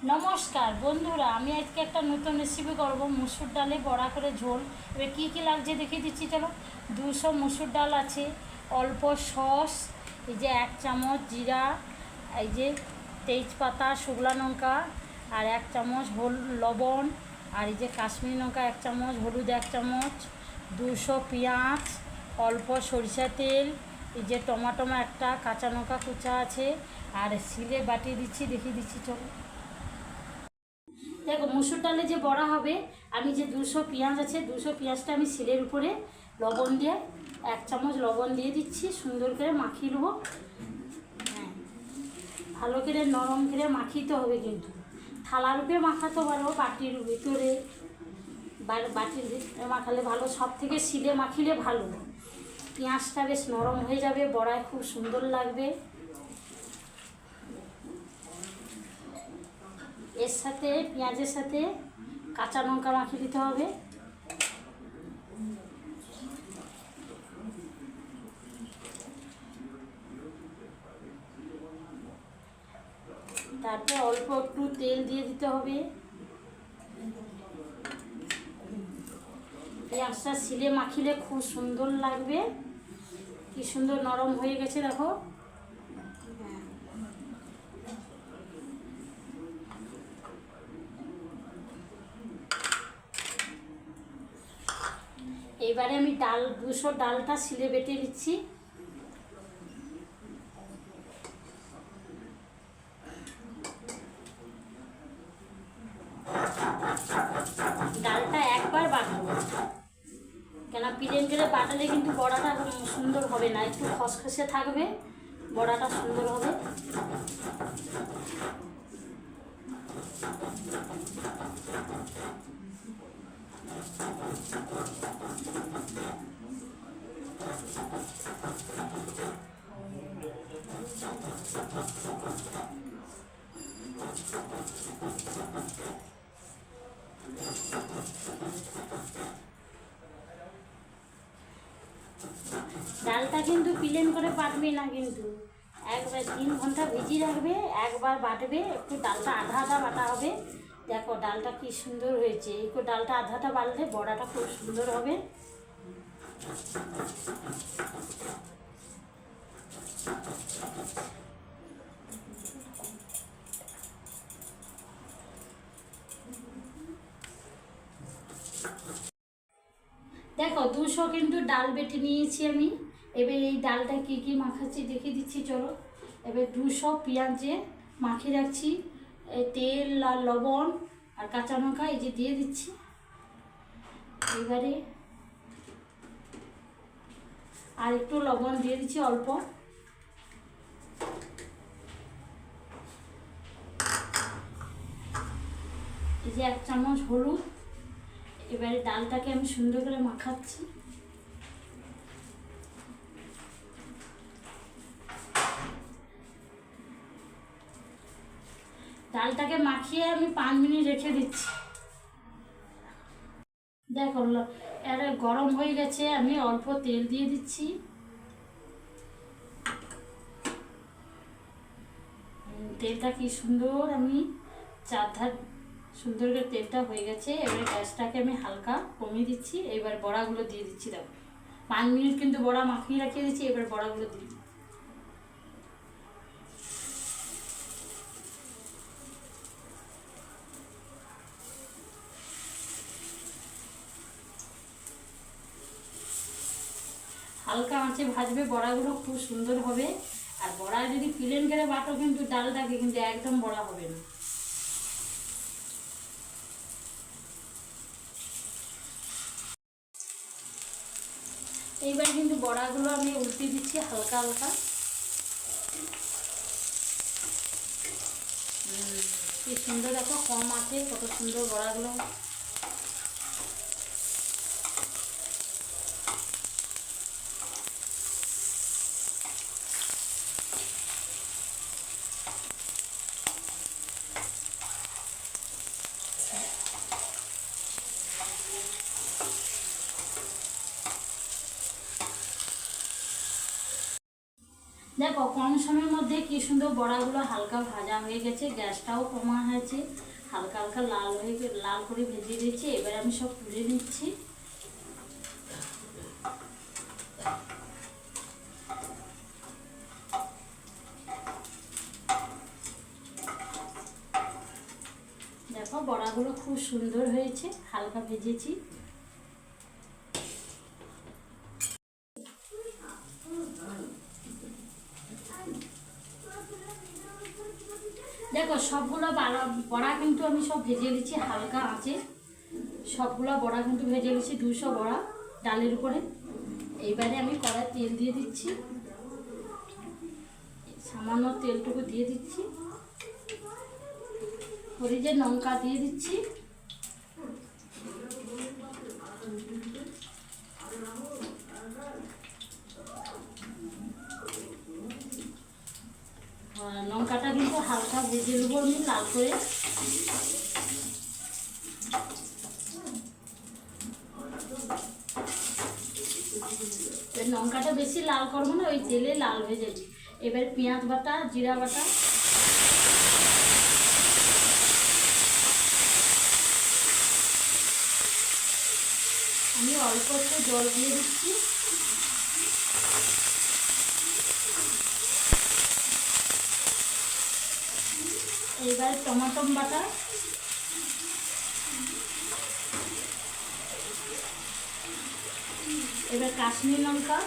নমস্কার বন্ধুরা, আমি আজকে একটা নতুন রেসিপি করব মুসুর ডালে বড়া করে ঝোল। এবার কী কী লাগছে দেখিয়ে দিচ্ছি, চলো। 200 মুসুর ডাল আছে, অল্প সস, এই যে 1 চামচ জিরা, এই যে তেজপাতা, শুকনো লঙ্কা আর 1 চামচ লবণ, আর এই যে কাশ্মীরি লঙ্কা 1 চামচ, হলুদ 1 চামচ, 200 পেঁয়াজ, অল্প সরিষা তেল, এই যে টমাটো একটা, কাঁচা লঙ্কা কুচা আছে, আর শিলে বাটিয়ে দিচ্ছি, দেখিয়ে দিচ্ছি, চলো। দেখো মুসুর ডালে যে বড়া হবে, আমি যে 200 পেঁয়াজ আছে, 200 পেঁয়াজটা আমি শিলের উপরে লবণ দিয়ে 1 চামচ লবণ দিয়ে দিচ্ছি, সুন্দর করে মাখিয়ে নেবো। হ্যাঁ, ভালো করে নরম করে মাখিতে হবে, কিন্তু থালার উপরে মাখাতে পারো, বাটির ভিতরে বাটির ভিতরে মাখালে ভালো, সব থেকে শিলে মাখিলে ভালো। পেঁয়াজটা বেশ নরম হয়ে যাবে, বড়ায় খুব সুন্দর লাগবে। এর সাথে পেঁয়াজের সাথে কাঁচা লঙ্কা মাখিয়ে দিতে হবে। তারপর অল্প একটু তেল দিয়ে দিতে হবে। পেঁয়াজটা শিলে মাখিলে খুব সুন্দর লাগবে। কি সুন্দর নরম হয়ে গেছে দেখো। এবারে আমি 200 ডালটা শিলে বেটে নিচ্ছি। ডালটা একবার বাটবো, কেন প্লেন করে বাটালে কিন্তু বড়াটা সুন্দর হবে না, একটু খসখসে থাকবে, বড়াটা সুন্দর হবে। ডালটা কিন্তু প্লেন করে বাটবে না, কিন্তু একবার 3 ঘন্টা ভিজিয়ে রাখবে, একবার বাটবে, একটু ডালটা আধা আধা বাটা হবে। দেখো ডালটা কি সুন্দর হয়েছে, একটু ডালটা আধা আধা বাটলে বড়াটা খুব সুন্দর হবে। দেখো 200 কিন্তু ডাল বেটে নিয়েছি আমি। এবার এই ডালটা কি কি মাখাচ্ছি দেখিয়ে দিচ্ছি, চলো। এবার 200 পেঁয়াজে মাখিয়ে রাখছি, তেল আর লবণ আর কাঁচা লঙ্কা এই যে দিয়ে দিচ্ছি। এবারে আর একটু লবণ দিয়ে দিচ্ছি অল্প, এই যে 1 চামচ হলুদ। এবারে ডালটাকে আমি সুন্দর করে মাখাচ্ছি। ডালটাকে মাখিয়ে আমি 5 মিনিট রেখে দিচ্ছি। দেখো এটা গরম হয়ে গেছে, আমি অল্প তেল দিয়ে দিচ্ছি। তেলটা কি সুন্দর, আমি চারধার সুন্দর করে তেলটা হয়ে গেছে। এবারে গ্যাসটাকে আমি হালকা কমিয়ে দিচ্ছি। এবার বড়াগুলো দিয়ে দিচ্ছি। দেখো 5 মিনিট কিন্তু বড়া মাখিয়ে রাখিয়ে দিচ্ছি। এবার বড়াগুলো দিয়ে দিচ্ছি। হালকা আঁচে ভাজবে, বড়াগুলো খুব সুন্দর হবে। আর বড়া যদি প্লেন করে বাটো কিন্তু ডালটাকে কিন্তু একদম বড়া হবে না। এইবার কিন্তু বড়াগুলো আমি উল্টে দিচ্ছি হালকা হালকা। কি সুন্দর দেখো, কম আছে কত সুন্দর বড়াগুলো। দেখো দেখো কম সময়ের মধ্যে কি সুন্দর বড়াগুলো হালকা ভাজা হয়ে গেছে, গ্যাসটাও কমা হয়েছে, হালকা হালকা লাল করে ভেজে দিয়েছি। এবার আমি সব তুলে নিচ্ছি। দেখো বড়াগুলো খুব সুন্দর হয়েছে, হালকা ভেজেছি। দেখো সবগুলো বড়া কিন্তু আমি সব ভেজে নিচ্ছি হালকা আঁচে। সবগুলো বড়া কিন্তু ভেজে নিচ্ছি, 200 বড়া ডালের উপরে। এইবারে আমি কড়াই তেল দিয়ে দিচ্ছি, সামান্য তেলটুকু দিয়ে দিচ্ছি, হলুদের লঙ্কা দিয়ে দিচ্ছি, লঙ্কাটা কিন্তু হালকা ভেজে নেবো আমি লাল করে। লঙ্কাটা বেশি লাল করবো না, ওই তেলে লাল ভেজে। এবার পেঁয়াজ বাটা, জিরা বাটা, আমি অল্প একটু জল দিয়ে দিচ্ছি। এবার টমাটো বাটা, এবার কাশ্মীর লঙ্কা,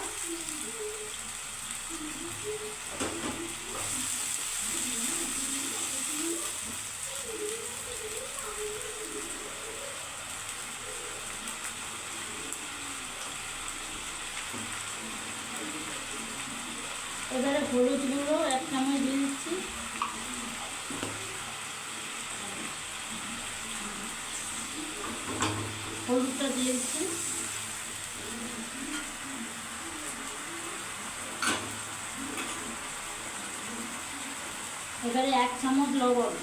এবারে হলুদ গুঁড়ো 1 চামচ দিয়ে দিচ্ছি, হলুদটা দিয়ে দিচ্ছি, এবারে 1 চামচ লবণ,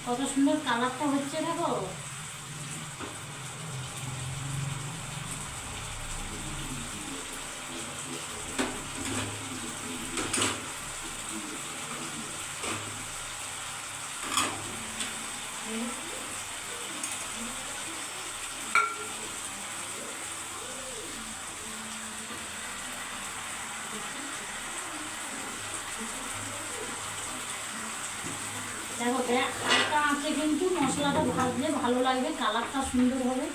কত সুন্দর কালারটা হচ্ছে দেখো। দেখো হালকা আঁচে কিন্তু মশলাটা ভাজলে ভালো লাগবে, কালারটা সুন্দর হবে।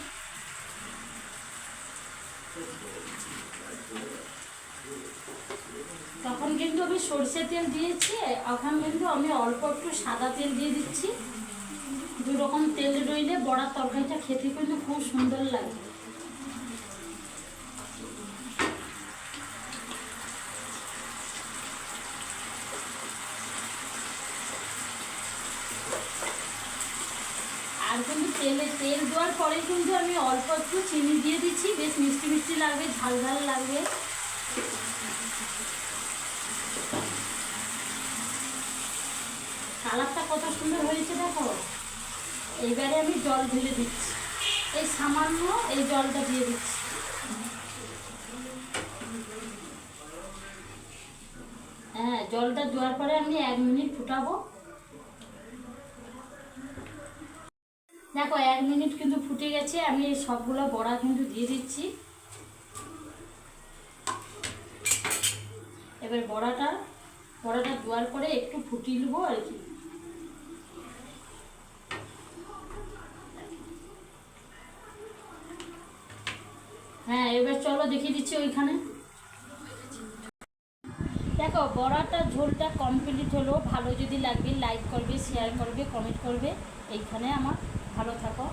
তখন কিন্তু আমি সরষে তেল দিয়েছি, এখন কিন্তু আমি অল্প একটু সাদা তেল দিয়ে দিচ্ছি। 2 রকম তেল রইলে বড়ার তরকারিটা খেতে কিন্তু খুব সুন্দর লাগে। আর কিন্তু তেল দেওয়ার পরে কিন্তু আমি অল্প একটু চিনি দিয়ে দিচ্ছি, বেশ মিষ্টি মিষ্টি লাগবে, ঝাল ঝাল লাগবে। কালারটা কত সুন্দর হয়েছে দেখো। এইবারে আমি জল ঢেলে দিচ্ছি, এই সামান্য এই জলটা দিয়ে দিচ্ছি। হ্যাঁ, জলটা দেওয়ার পরে আমি 1 মিনিট ফুটাবো। দেখো 1 মিনিট কিন্তু ফুটে গেছে, আমি এই সবগুলো বড়া কিন্তু দিয়ে দিচ্ছি। এবার বড়াটা দেওয়ার পরে একটু ফুটিয়ে নেবো আর কি। হ্যাঁ, এবার চলো দেখিয়ে দিচ্ছি ওইখানে। দেখো বড়াটা ঝোলটা কমপ্লিট হলো। ভালো যদি লাগবে লাইক করবে, শেয়ার করবে, কমেন্ট করবে। এইখানে আমার ভালো থাকো।